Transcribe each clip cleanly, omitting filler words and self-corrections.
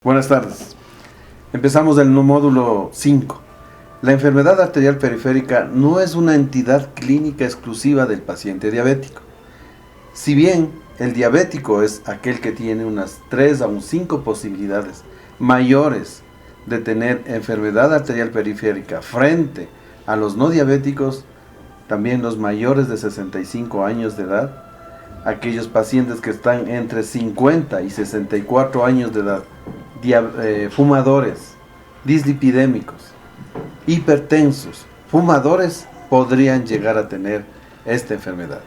Buenas tardes. Empezamos el módulo 5. La enfermedad arterial periférica no es una entidad clínica exclusiva del paciente diabético. Si bien el diabético es aquel que tiene unas 3 a 5 posibilidades mayores de tener enfermedad arterial periférica frente a los no diabéticos, también los mayores de 65 años de edad, aquellos pacientes que están entre 50 y 64 años de edad, fumadores, dislipidémicos, hipertensos, fumadores podrían llegar a tener esta enfermedad.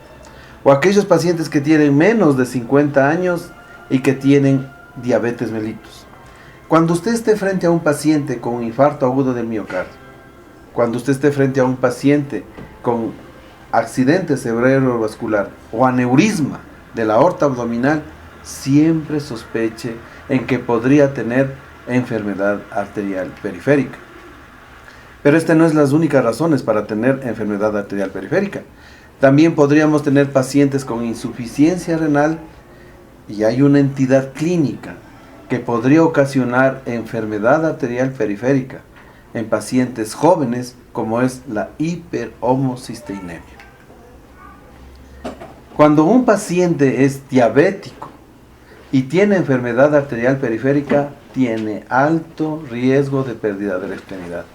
O aquellos pacientes que tienen menos de 50 años y que tienen diabetes mellitus. Cuando usted esté frente a un paciente con infarto agudo del miocardio, cuando usted esté frente a un paciente con accidente cerebrovascular o aneurisma de la aorta abdominal, siempre sospeche en que podría tener enfermedad arterial periférica. Pero estas no es las únicas razones para tener enfermedad arterial periférica. También podríamos tener pacientes con insuficiencia renal y hay una entidad clínica que podría ocasionar enfermedad arterial periférica en pacientes jóvenes, como es la hiperhomocisteinemia. Cuando un paciente es diabético y tiene enfermedad arterial periférica, tiene alto riesgo de pérdida de la extremidad.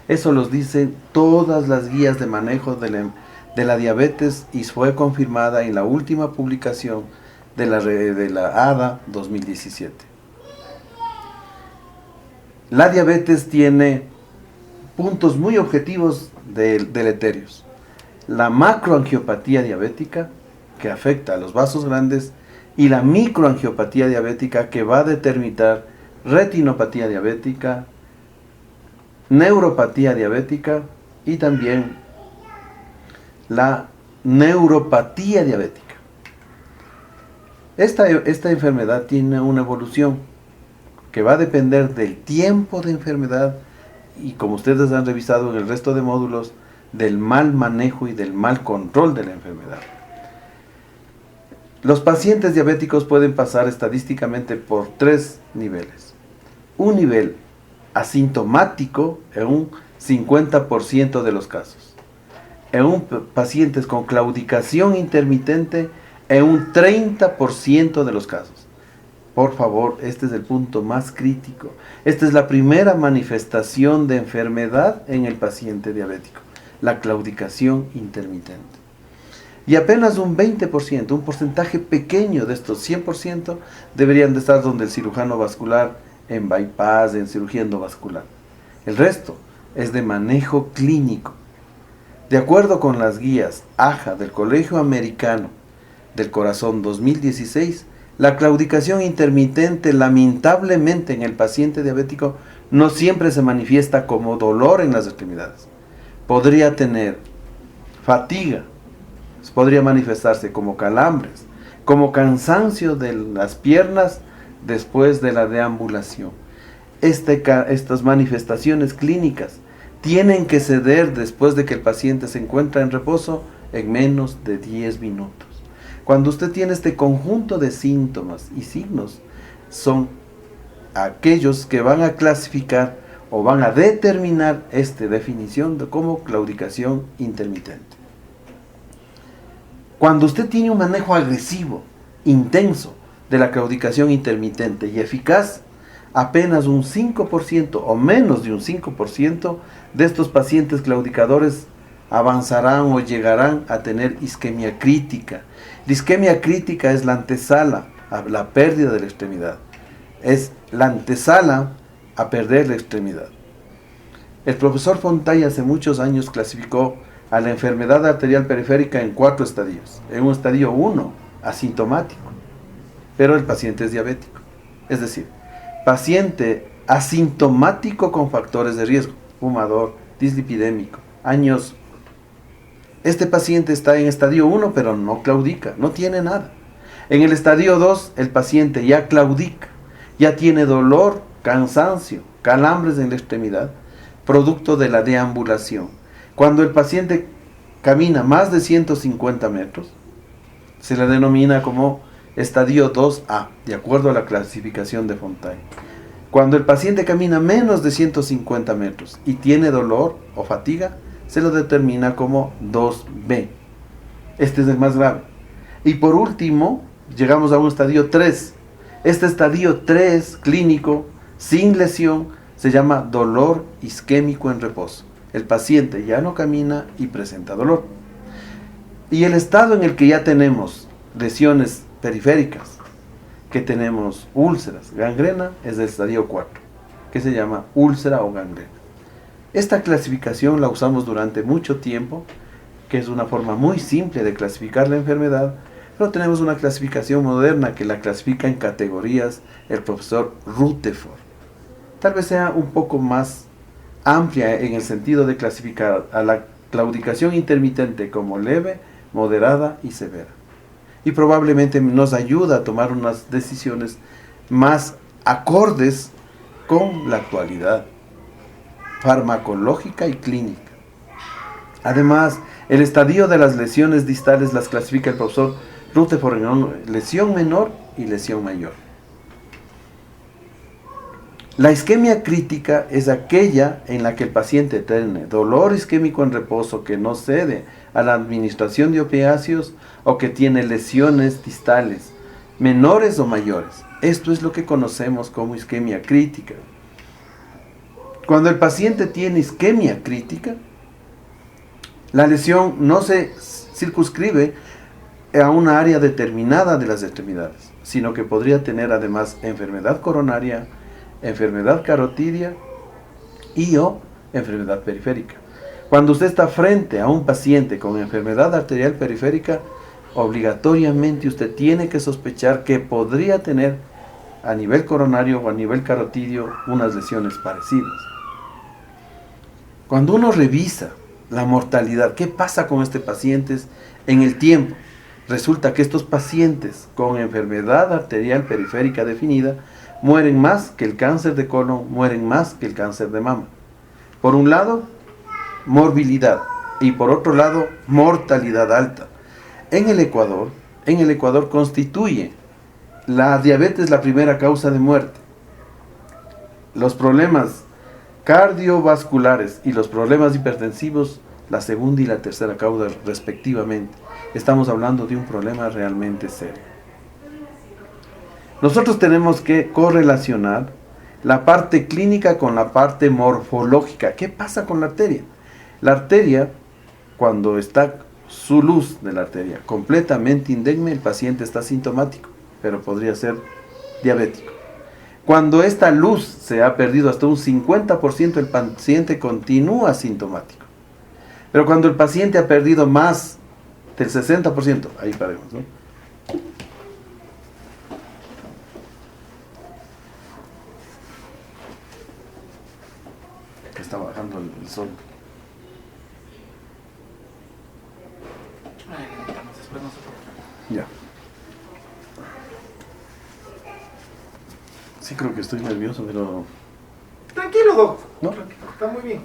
Eso los dicen todas las guías de manejo de la diabetes y fue confirmada en la última publicación de la ADA 2017. La diabetes tiene puntos muy objetivos deleterios. La macroangiopatía diabética, que afecta a los vasos grandes, y la microangiopatía diabética, que va a determinar retinopatía diabética, neuropatía diabética y también la neuropatía diabética. Esta enfermedad tiene una evolución que va a depender del tiempo de enfermedad y, como ustedes han revisado en el resto de módulos, del mal manejo y del mal control de la enfermedad. Los pacientes diabéticos pueden pasar estadísticamente por 3 niveles. Un nivel asintomático en un 50% de los casos. En pacientes con claudicación intermitente en un 30% de los casos. Por favor, este es el punto más crítico. Esta es la primera manifestación de enfermedad en el paciente diabético, la claudicación intermitente. Y apenas un 20%, un porcentaje pequeño de estos 100%, deberían de estar donde el cirujano vascular, en bypass, en cirugía endovascular. El resto es de manejo clínico. De acuerdo con las guías AJA del Colegio Americano del Corazón 2016, la claudicación intermitente, lamentablemente en el paciente diabético, no siempre se manifiesta como dolor en las extremidades. Podría tener fatiga, podría manifestarse como calambres, como cansancio de las piernas después de la deambulación. Estas manifestaciones clínicas tienen que ceder después de que el paciente se encuentra en reposo en menos de 10 minutos. Cuando usted tiene este conjunto de síntomas y signos, son aquellos que van a clasificar o van a determinar esta definición como claudicación intermitente. Cuando usted tiene un manejo agresivo, intenso, de la claudicación intermitente y eficaz, apenas un 5% o menos de un 5% de estos pacientes claudicadores avanzarán o llegarán a tener isquemia crítica. La isquemia crítica es la antesala a la pérdida de la extremidad. Es la antesala a perder la extremidad. El profesor Fontay hace muchos años clasificó a la enfermedad arterial periférica en 4 estadios. En un estadio 1, asintomático, pero el paciente es diabético. Es decir, paciente asintomático con factores de riesgo, fumador, dislipidémico, añoso. Este paciente está en estadio 1, pero no claudica, no tiene nada. En el estadio 2, el paciente ya claudica, ya tiene dolor, cansancio, calambres en la extremidad, producto de la deambulación. Cuando el paciente camina más de 150 metros, se le denomina como estadio 2A, de acuerdo a la clasificación de Fontay. Cuando el paciente camina menos de 150 metros y tiene dolor o fatiga, se lo determina como 2B. Este es el más grave. Y por último, llegamos a un estadio 3. Este estadio 3 clínico, sin lesión, se llama dolor isquémico en reposo. El paciente ya no camina y presenta dolor. Y el estado en el que ya tenemos lesiones periféricas, que tenemos úlceras, gangrena, es del estadio 4, que se llama úlcera o gangrena. Esta clasificación la usamos durante mucho tiempo, que es una forma muy simple de clasificar la enfermedad, pero tenemos una clasificación moderna que la clasifica en categorías el profesor Rutherford. Tal vez sea un poco más amplia en el sentido de clasificar a la claudicación intermitente como leve, moderada y severa. Y probablemente nos ayuda a tomar unas decisiones más acordes con la actualidad farmacológica y clínica. Además, el estadio de las lesiones distales las clasifica el profesor Rutherford en lesión menor y lesión mayor. La isquemia crítica es aquella en la que el paciente tiene dolor isquémico en reposo que no cede a la administración de opiáceos o que tiene lesiones distales, menores o mayores. Esto es lo que conocemos como isquemia crítica. Cuando el paciente tiene isquemia crítica, la lesión no se circunscribe a una área determinada de las extremidades, sino que podría tener además enfermedad coronaria, enfermedad carotidia y o enfermedad periférica. Cuando usted está frente a un paciente con enfermedad arterial periférica, obligatoriamente usted tiene que sospechar que podría tener a nivel coronario o a nivel carotidio unas lesiones parecidas. Cuando uno revisa la mortalidad, ¿qué pasa con este paciente en el tiempo? Resulta que estos pacientes con enfermedad arterial periférica definida mueren más que el cáncer de colon, mueren más que el cáncer de mama. Por un lado, morbilidad y por otro lado, mortalidad alta. En el Ecuador constituye la diabetes la primera causa de muerte. Los problemas cardiovasculares y los problemas hipertensivos la segunda y la tercera causa respectivamente. Estamos hablando de un problema realmente serio. Nosotros tenemos que correlacionar la parte clínica con la parte morfológica. ¿Qué pasa con la arteria? La arteria, cuando está su luz de la arteria completamente indemne, el paciente está sintomático, pero podría ser diabético. Cuando esta luz se ha perdido hasta un 50%, el paciente continúa sintomático. Pero cuando el paciente ha perdido más del 60%, ahí paremos, ¿no? Está bajando el sol. Ya. Sí, creo que estoy nervioso, pero... Tranquilo, doc. ¿No? Está muy bien.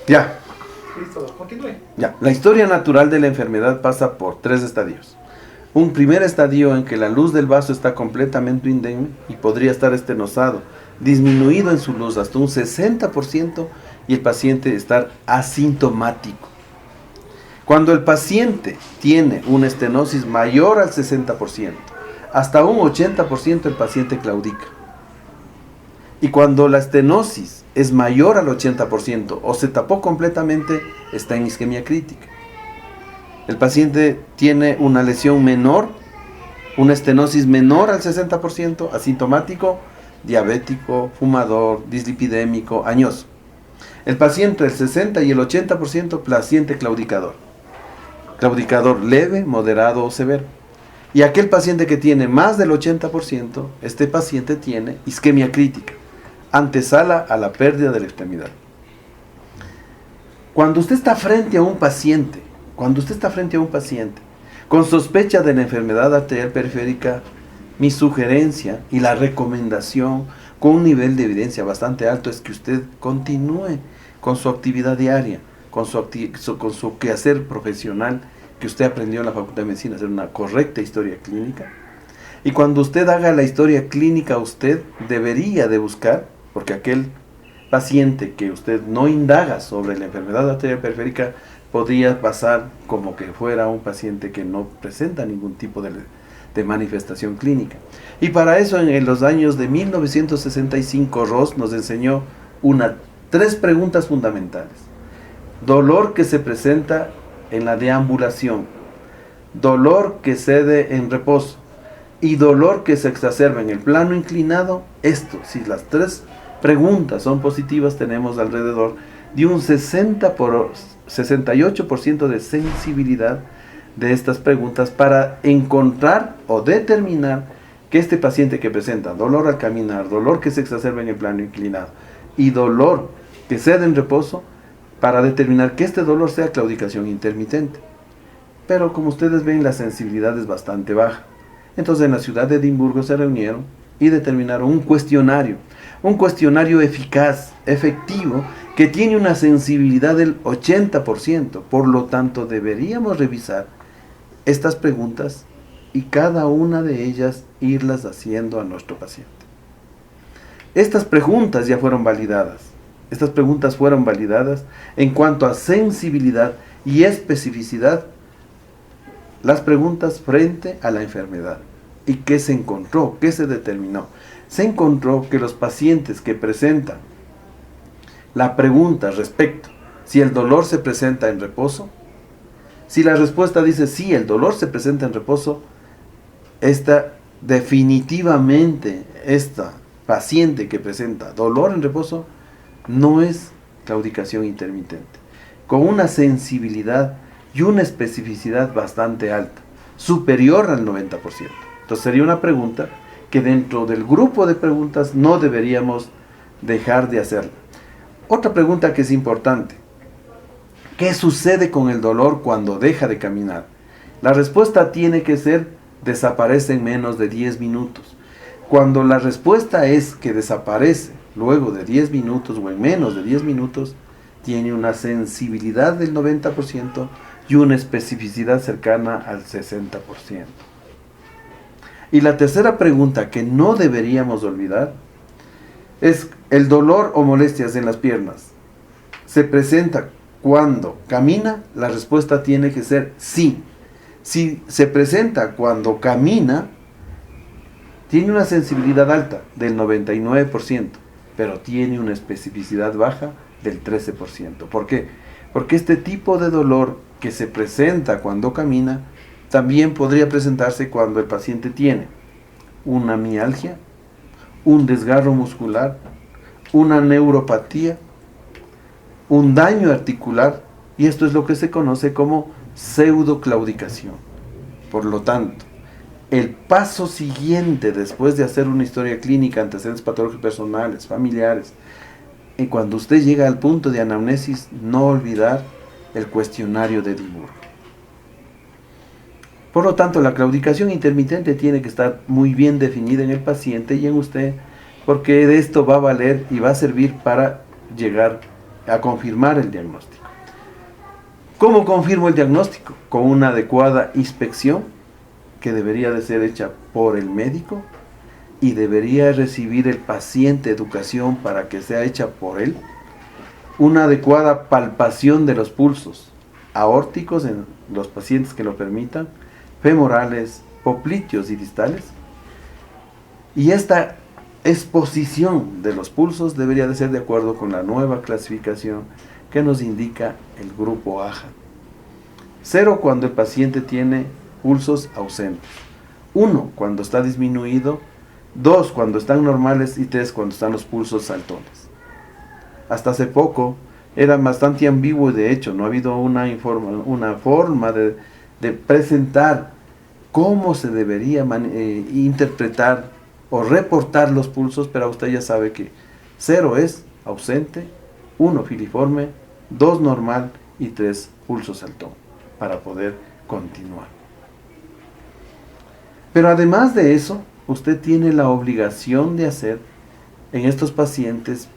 Ya. Listo, doc. Continúe. Ya. La historia natural de la enfermedad pasa por 3 estadios. Un primer estadio en que la luz del vaso está completamente indemne y podría estar estenosado, disminuido en su luz hasta un 60% y el paciente estar asintomático. Cuando el paciente tiene una estenosis mayor al 60%, hasta un 80% el paciente claudica. Y cuando la estenosis es mayor al 80% o se tapó completamente, está en isquemia crítica. El paciente tiene una lesión menor, una estenosis menor al 60%, asintomático, diabético, fumador, dislipidémico, añoso. El paciente del 60 y el 80%, paciente claudicador. Claudicador leve, moderado o severo. Y aquel paciente que tiene más del 80%, este paciente tiene isquemia crítica, antesala a la pérdida de la extremidad. Cuando usted está frente a un paciente, con sospecha de la enfermedad arterial periférica, mi sugerencia y la recomendación con un nivel de evidencia bastante alto es que usted continúe con su actividad diaria, con su quehacer profesional que usted aprendió en la Facultad de Medicina, hacer una correcta historia clínica, Y cuando usted haga la historia clínica, usted debería de buscar, porque aquel paciente que usted no indaga sobre la enfermedad arterial periférica podría pasar como que fuera un paciente que no presenta ningún tipo de manifestación clínica. Y para eso en los años de 1965 Ross nos enseñó tres preguntas fundamentales. Dolor que se presenta en la deambulación, dolor que cede en reposo y dolor que se exacerba en el plano inclinado. Esto, si las tres preguntas son positivas, tenemos alrededor de un 68% de sensibilidad de estas preguntas para encontrar o determinar que este paciente que presenta dolor al caminar, dolor que se exacerba en el plano inclinado y dolor que cede en reposo, para determinar que este dolor sea claudicación intermitente. Pero como ustedes ven, la sensibilidad es bastante baja. Entonces en la ciudad de Edimburgo se reunieron y determinaron un cuestionario eficaz, efectivo, que tiene una sensibilidad del 80%. Por lo tanto, deberíamos revisar estas preguntas y cada una de ellas irlas haciendo a nuestro paciente. Estas preguntas ya fueron validadas. Estas preguntas fueron validadas en cuanto a sensibilidad y especificidad. Las preguntas frente a la enfermedad. ¿Y qué se encontró? ¿Qué se determinó? Se encontró que los pacientes que presentan la pregunta respecto si el dolor se presenta en reposo, si la respuesta dice sí, el dolor se presenta en reposo, definitivamente esta paciente que presenta dolor en reposo no es claudicación intermitente, con una sensibilidad y una especificidad bastante alta, superior al 90%. Entonces sería una pregunta que dentro del grupo de preguntas no deberíamos dejar de hacerla. Otra pregunta que es importante: ¿qué sucede con el dolor cuando deja de caminar? La respuesta tiene que ser: desaparece en menos de 10 minutos. Cuando la respuesta es que desaparece luego de 10 minutos o en menos de 10 minutos, tiene una sensibilidad del 90% y una especificidad cercana al 60%. Y la tercera pregunta que no deberíamos olvidar es: ¿el dolor o molestias en las piernas se presenta cuando camina? La respuesta tiene que ser sí. Si se presenta cuando camina, tiene una sensibilidad alta del 99%, pero tiene una especificidad baja del 13%. ¿Por qué? Porque este tipo de dolor que se presenta cuando camina también podría presentarse cuando el paciente tiene una mialgia, un desgarro muscular, una neuropatía, un daño articular, y esto es lo que se conoce como pseudoclaudicación. Por lo tanto, el paso siguiente después de hacer una historia clínica, antecedentes patológicos personales, familiares, y cuando usted llega al punto de anamnesis, no olvidar el cuestionario de Edimburgo. Por lo tanto, la claudicación intermitente tiene que estar muy bien definida en el paciente y en usted, porque de esto va a valer y va a servir para llegar a confirmar el diagnóstico. ¿Cómo confirmo el diagnóstico? Con una adecuada inspección que debería de ser hecha por el médico y debería recibir el paciente educación para que sea hecha por él. Una adecuada palpación de los pulsos aórticos en los pacientes que lo permitan, femorales, popliteos y distales. Y esta exposición de los pulsos debería de ser de acuerdo con la nueva clasificación que nos indica el grupo AHA. 0 cuando el paciente tiene pulsos ausentes, 1 cuando está disminuido, 2 cuando están normales y 3 cuando están los pulsos saltones. Hasta hace poco era bastante ambiguo y de hecho no ha habido una forma de presentar cómo se debería interpretar o reportar los pulsos, pero usted ya sabe que 0 es ausente, 1 filiforme, 2 normal y 3 pulso saltón para poder continuar. Pero además de eso, usted tiene la obligación de hacer en estos pacientes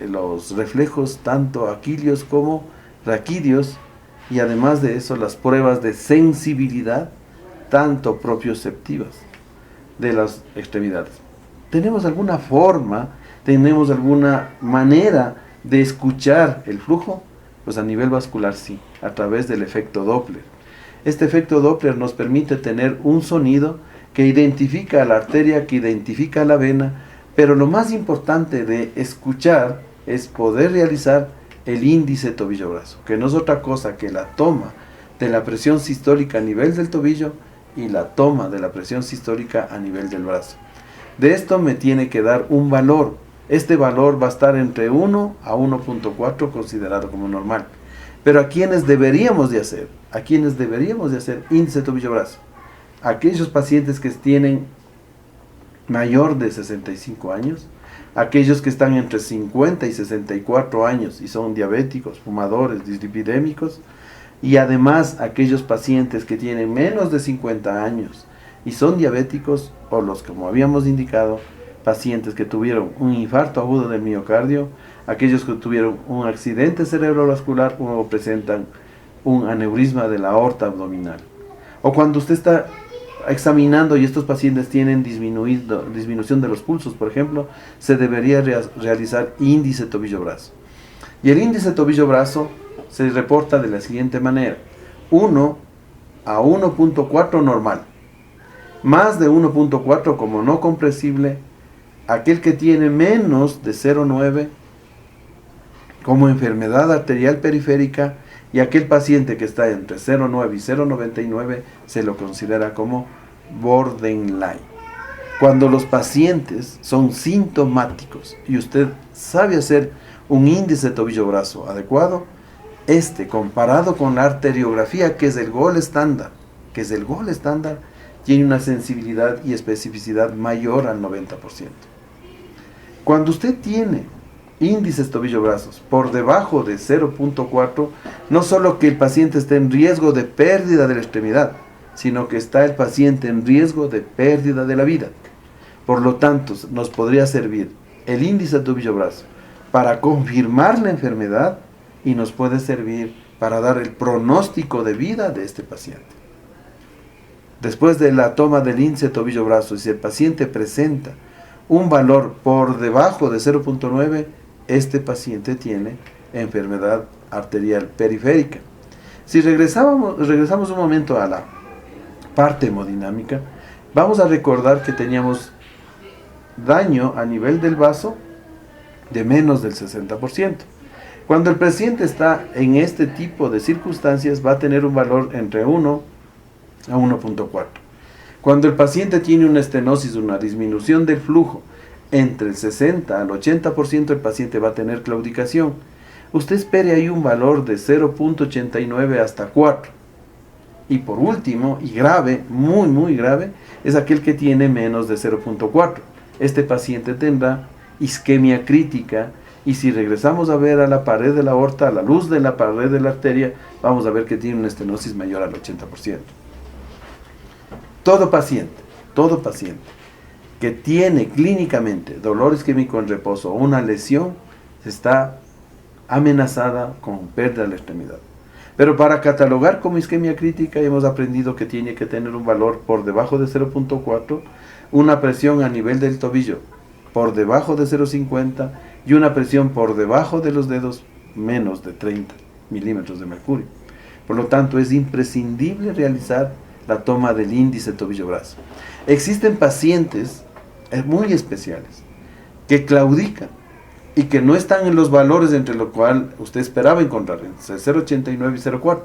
los reflejos tanto aquilios como raquídeos, y además de eso las pruebas de sensibilidad tanto propioceptivas. de las extremidades. ¿Tenemos alguna forma, tenemos alguna manera de escuchar el flujo? Pues a nivel vascular sí, a través del efecto Doppler. Este efecto Doppler nos permite tener un sonido que identifica a la arteria, que identifica a la vena, pero lo más importante de escuchar es poder realizar el índice tobillo-brazo, que no es otra cosa que la toma de la presión sistólica a nivel del tobillo y la toma de la presión sistólica a nivel del brazo. De esto me tiene que dar un valor. Este valor va a estar entre 1 a 1.4 considerado como normal. Pero ¿a quiénes deberíamos de hacer? ¿A quiénes deberíamos de hacer índice tobillo-brazo? Aquellos pacientes que tienen mayor de 65 años, aquellos que están entre 50 y 64 años y son diabéticos, fumadores, dislipidémicos, y además aquellos pacientes que tienen menos de 50 años y son diabéticos, o los, como habíamos indicado, pacientes que tuvieron un infarto agudo del miocardio, aquellos que tuvieron un accidente cerebrovascular o presentan un aneurisma de la aorta abdominal. O cuando usted está examinando y estos pacientes tienen disminución de los pulsos, por ejemplo, se debería realizar índice tobillo-brazo. Y el índice tobillo-brazo se reporta de la siguiente manera: 1 a 1.4 normal. Más de 1.4 como no compresible, aquel que tiene menos de 0.9 como enfermedad arterial periférica, y aquel paciente que está entre 0.9 y 0.99 se lo considera como borderline. Cuando los pacientes son sintomáticos y usted sabe hacer un índice tobillo-brazo adecuado, comparado con la arteriografía, que es el gold estándar, tiene una sensibilidad y especificidad mayor al 90%. Cuando usted tiene índices tobillo-brazos por debajo de 0.4, no solo que el paciente está en riesgo de pérdida de la extremidad, sino que está el paciente en riesgo de pérdida de la vida. Por lo tanto, nos podría servir el índice tobillo-brazo para confirmar la enfermedad y nos puede servir para dar el pronóstico de vida de este paciente. Después de la toma del índice tobillo-brazo, si el paciente presenta un valor por debajo de 0.9, este paciente tiene enfermedad arterial periférica. Si regresamos un momento a la parte hemodinámica, vamos a recordar que teníamos daño a nivel del vaso de menos del 60%. Cuando el paciente está en este tipo de circunstancias, va a tener un valor entre 1 a 1.4. Cuando el paciente tiene una estenosis, una disminución del flujo entre el 60 al 80%, el paciente va a tener claudicación. Usted espere ahí un valor de 0.89 hasta 4. Y por último, y grave, muy grave, es aquel que tiene menos de 0.4. Este paciente tendrá isquemia crítica, y si regresamos a ver a la pared de la aorta, a la luz de la pared de la arteria, vamos a ver que tiene una estenosis mayor al 80%. Todo paciente que tiene clínicamente dolor isquémico en reposo o una lesión, está amenazada con pérdida de la extremidad. Pero para catalogar como isquemia crítica hemos aprendido que tiene que tener un valor por debajo de 0.4, una presión a nivel del tobillo por debajo de 0.50 y una presión por debajo de los dedos menos de 30 milímetros de mercurio. Por lo tanto, es imprescindible realizar la toma del índice tobillo-brazo. Existen pacientes muy especiales que claudican y que no están en los valores entre lo cual usted esperaba encontrar, entre 0.89 y 0.4.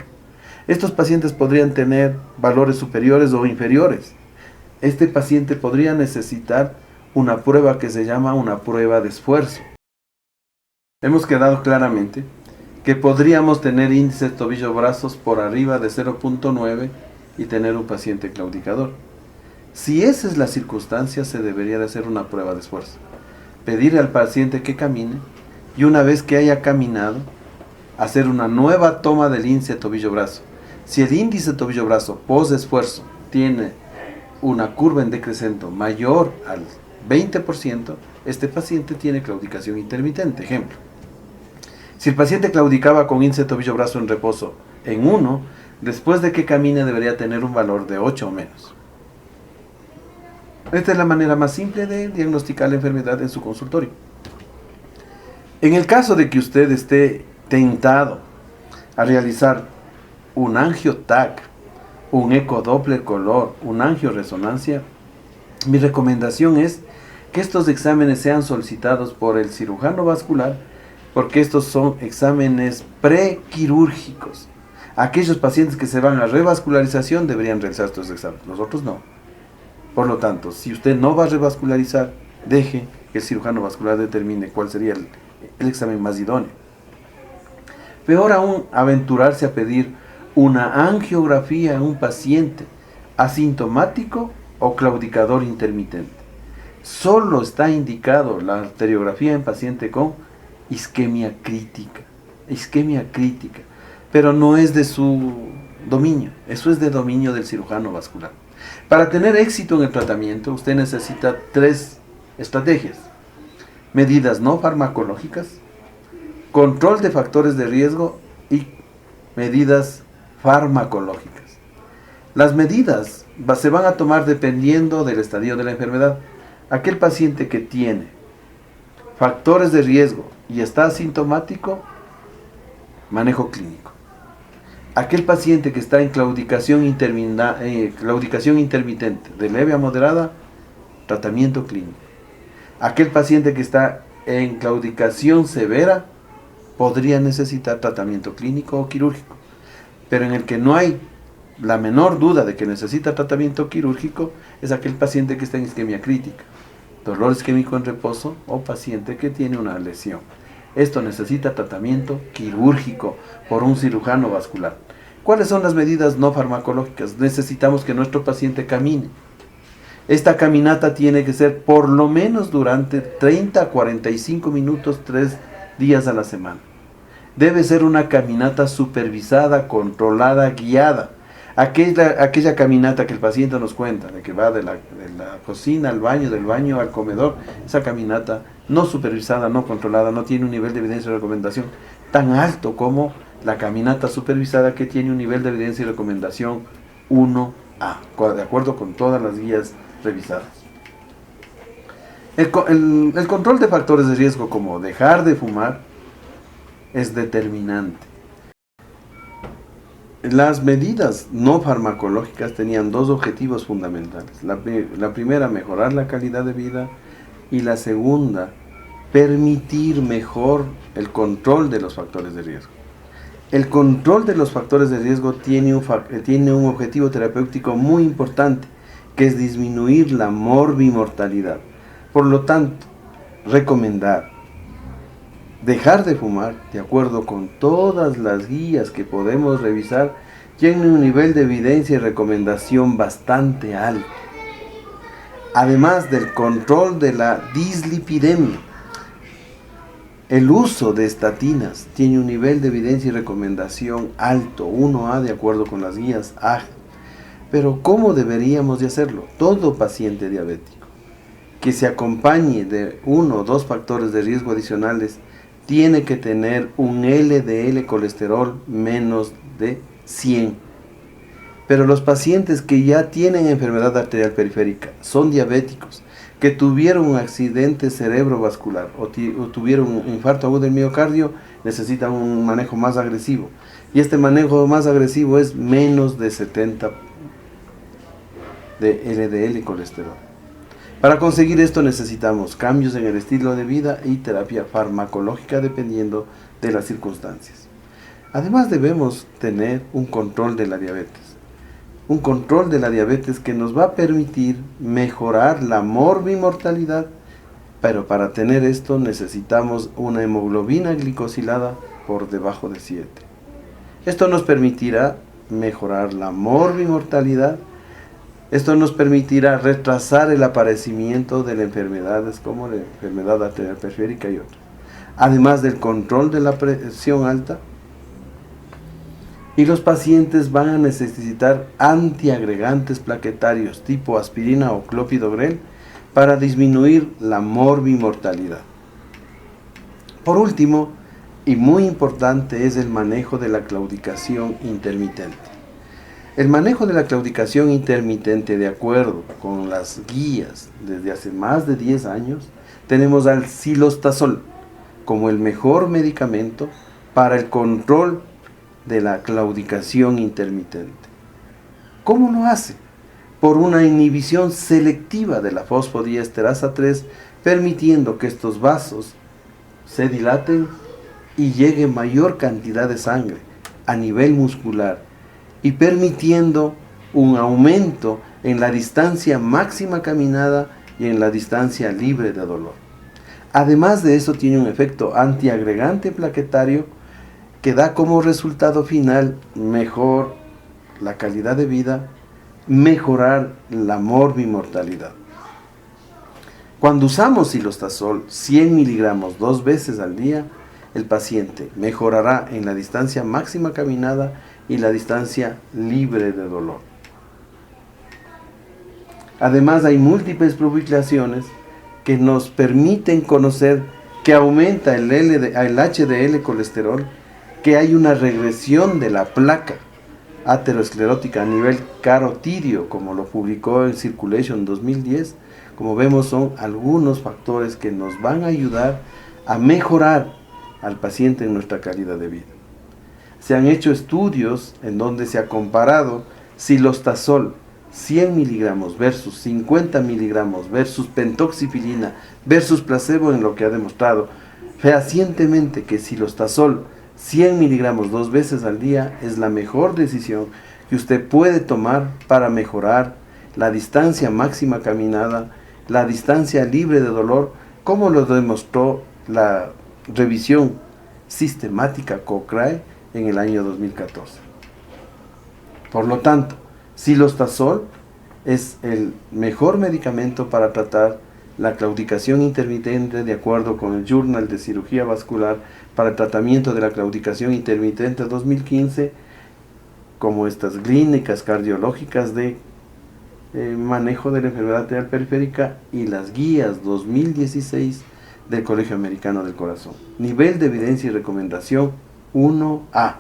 Estos pacientes podrían tener valores superiores o inferiores. Este paciente podría necesitar una prueba que se llama una prueba de esfuerzo. Hemos quedado claramente que podríamos tener índices tobillo-brazos por arriba de 0.9 y tener un paciente claudicador. Si esa es la circunstancia, se debería de hacer una prueba de esfuerzo. Pedir al paciente que camine y una vez que haya caminado, hacer una nueva toma del índice tobillo-brazo. Si el índice tobillo-brazo post esfuerzo tiene una curva en decrecimiento mayor al 20%, este paciente tiene claudicación intermitente. Ejemplo, si el paciente claudicaba con índice tobillo-brazo en reposo en 1, después de que camine debería tener un valor de 8 o menos. Esta es la manera más simple de diagnosticar la enfermedad en su consultorio. En el caso de que usted esté tentado a realizar un angio-TAC, un ecodoppler color, un angioresonancia, mi recomendación es que estos exámenes sean solicitados por el cirujano vascular, porque estos son exámenes prequirúrgicos. Aquellos pacientes que se van a revascularización deberían realizar estos exámenes, los otros no. Por lo tanto, si usted no va a revascularizar, deje que el cirujano vascular determine cuál sería el examen más idóneo. Peor aún, aventurarse a pedir una angiografía en un paciente asintomático o claudicador intermitente. Solo está indicado la arteriografía en paciente con isquemia crítica, pero no es de su dominio, eso es de dominio del cirujano vascular. Para tener éxito en el tratamiento, usted necesita 3 estrategias: medidas no farmacológicas, control de factores de riesgo y medidas farmacológicas. Las medidas se van a tomar dependiendo del estadio de la enfermedad. Aquel paciente que tiene factores de riesgo y está asintomático, manejo clínico. Aquel paciente que está en claudicación intermitente, de leve a moderada, tratamiento clínico. Aquel paciente que está en claudicación severa, podría necesitar tratamiento clínico o quirúrgico. Pero en el que no hay la menor duda de que necesita tratamiento quirúrgico, es aquel paciente que está en isquemia crítica, dolor isquémico en reposo o paciente que tiene una lesión. Esto necesita tratamiento quirúrgico por un cirujano vascular. ¿Cuáles son las medidas no farmacológicas? Necesitamos que nuestro paciente camine. Esta caminata tiene que ser por lo menos durante 30 a 45 minutos, 3 días a la semana. Debe ser una caminata supervisada, controlada, guiada. Aquella caminata que el paciente nos cuenta, de que va de la cocina al baño, del baño al comedor, esa caminata no supervisada, no controlada, no tiene un nivel de evidencia y recomendación tan alto como la caminata supervisada, que tiene un nivel de evidencia y recomendación 1A, de acuerdo con todas las guías revisadas. El control de factores de riesgo, como dejar de fumar, es determinante. Las medidas no farmacológicas tenían 2 objetivos fundamentales. La primera, mejorar la calidad de vida, y la segunda, permitir mejor el control de los factores de riesgo. El control de los factores de riesgo tiene un objetivo terapéutico muy importante, que es disminuir la morbimortalidad. Por lo tanto, recomendar dejar de fumar, de acuerdo con todas las guías que podemos revisar, tiene un nivel de evidencia y recomendación bastante alto. Además del control de la dislipidemia, el uso de estatinas tiene un nivel de evidencia y recomendación alto, 1A, de acuerdo con las guías AG. Pero ¿cómo deberíamos de hacerlo? Todo paciente diabético que se acompañe de 1 o 2 factores de riesgo adicionales tiene que tener un LDL colesterol menos de 100. Pero los pacientes que ya tienen enfermedad arterial periférica, son diabéticos, que tuvieron un accidente cerebrovascular o tuvieron un infarto agudo del miocardio, necesitan un manejo más agresivo. Y este manejo más agresivo es menos de 70 de LDL colesterol. Para conseguir esto necesitamos cambios en el estilo de vida y terapia farmacológica dependiendo de las circunstancias. Además debemos tener un control de la diabetes. Un control de la diabetes que nos va a permitir mejorar la morbimortalidad, pero para tener esto necesitamos una hemoglobina glicosilada por debajo de 7. Esto nos permitirá mejorar la morbimortalidad. Esto nos permitirá retrasar el aparecimiento de las enfermedades como la enfermedad arterial periférica y otras. Además del control de la presión alta, y los pacientes van a necesitar antiagregantes plaquetarios tipo aspirina o clopidogrel para disminuir la morbimortalidad. Por último, y muy importante, es el manejo de la claudicación intermitente. El manejo de la claudicación intermitente, de acuerdo con las guías desde hace más de 10 años, tenemos al cilostazol como el mejor medicamento para el control de la claudicación intermitente. ¿Cómo lo hace? Por una inhibición selectiva de la fosfodiesterasa 3, permitiendo que estos vasos se dilaten y llegue mayor cantidad de sangre a nivel muscular y permitiendo un aumento en la distancia máxima caminada y en la distancia libre de dolor. Además de eso, tiene un efecto antiagregante plaquetario que da como resultado final mejor la calidad de vida, mejorar la morbimortalidad. Cuando usamos cilostazol 100 miligramos 2 veces al día, el paciente mejorará en la distancia máxima caminada y la distancia libre de dolor. Además, hay múltiples publicaciones que nos permiten conocer que aumenta el HDL colesterol, que hay una regresión de la placa aterosclerótica a nivel carotidio, como lo publicó en Circulation 2010. Como vemos, son algunos factores que nos van a ayudar a mejorar al paciente en nuestra calidad de vida. Se han hecho estudios en donde se ha comparado cilostazol 100 miligramos versus 50 miligramos versus pentoxifilina versus placebo, en lo que ha demostrado fehacientemente que cilostazol 100 miligramos 2 veces al día es la mejor decisión que usted puede tomar para mejorar la distancia máxima caminada, la distancia libre de dolor, como lo demostró la revisión sistemática Cochrane en el año 2014. Por lo tanto, cilostazol es el mejor medicamento para tratar la claudicación intermitente, de acuerdo con el Journal de Cirugía Vascular para el tratamiento de la claudicación intermitente 2015, como estas clínicas cardiológicas de manejo de la enfermedad arterial periférica y las guías 2016 del Colegio Americano del Corazón. Nivel de evidencia y recomendación 1A.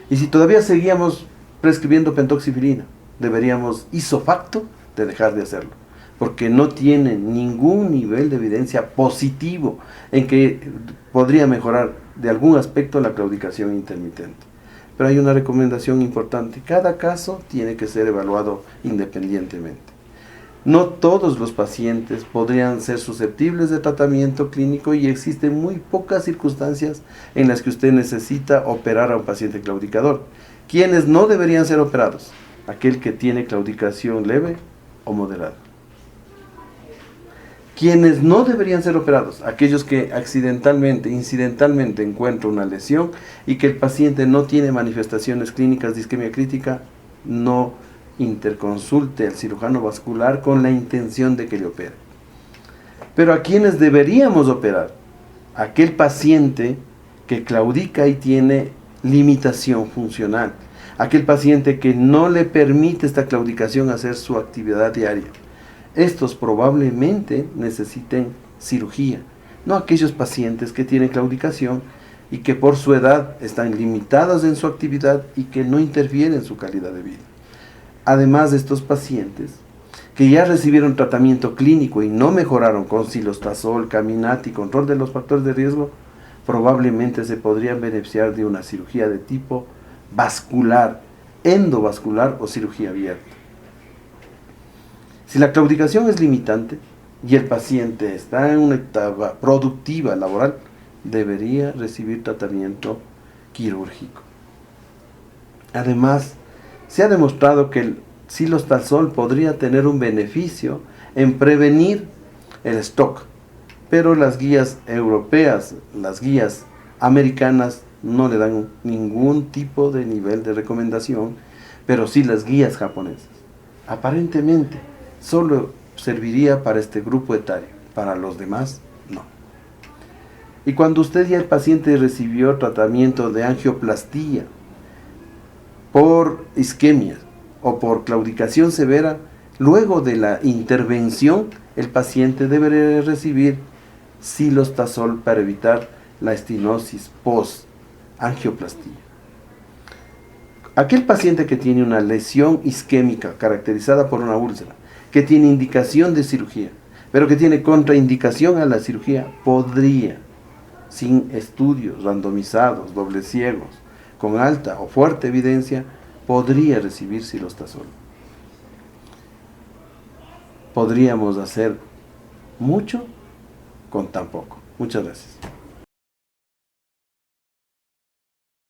Y si todavía seguíamos prescribiendo pentoxifilina, deberíamos ipso facto de dejar de hacerlo, porque no tiene ningún nivel de evidencia positivo en que podría mejorar de algún aspecto la claudicación intermitente. Pero hay una recomendación importante: cada caso tiene que ser evaluado independientemente. No todos los pacientes podrían ser susceptibles de tratamiento clínico y existen muy pocas circunstancias en las que usted necesita operar a un paciente claudicador. ¿Quiénes no deberían ser operados? Aquel que tiene claudicación leve o moderada. Quienes no deberían ser operados, aquellos que accidentalmente, incidentalmente encuentran una lesión y que el paciente no tiene manifestaciones clínicas de isquemia crítica, no interconsulte al cirujano vascular con la intención de que le opere. Pero a quienes deberíamos operar, aquel paciente que claudica y tiene limitación funcional, aquel paciente que no le permite esta claudicación hacer su actividad diaria. Estos probablemente necesiten cirugía, no aquellos pacientes que tienen claudicación y que por su edad están limitados en su actividad y que no interfieren en su calidad de vida. Además de estos pacientes que ya recibieron tratamiento clínico y no mejoraron con cilostazol, caminati y control de los factores de riesgo, probablemente se podrían beneficiar de una cirugía de tipo vascular, endovascular o cirugía abierta. Si la claudicación es limitante y el paciente está en una etapa productiva laboral, debería recibir tratamiento quirúrgico. Además, se ha demostrado que el cilostazol podría tener un beneficio en prevenir el stroke, pero las guías europeas, las guías americanas no le dan ningún tipo de nivel de recomendación, pero sí las guías japonesas. Aparentemente, solo serviría para este grupo etario, para los demás no. Y cuando usted ya el paciente recibió tratamiento de angioplastía por isquemia o por claudicación severa, luego de la intervención, el paciente debería recibir cilostazol para evitar la estenosis post-angioplastía. Aquel paciente que tiene una lesión isquémica caracterizada por una úlcera, que tiene indicación de cirugía, pero que tiene contraindicación a la cirugía, podría, sin estudios randomizados, dobles ciegos, con alta o fuerte evidencia, podría recibir silostazol. Podríamos hacer mucho con tan poco. Muchas gracias.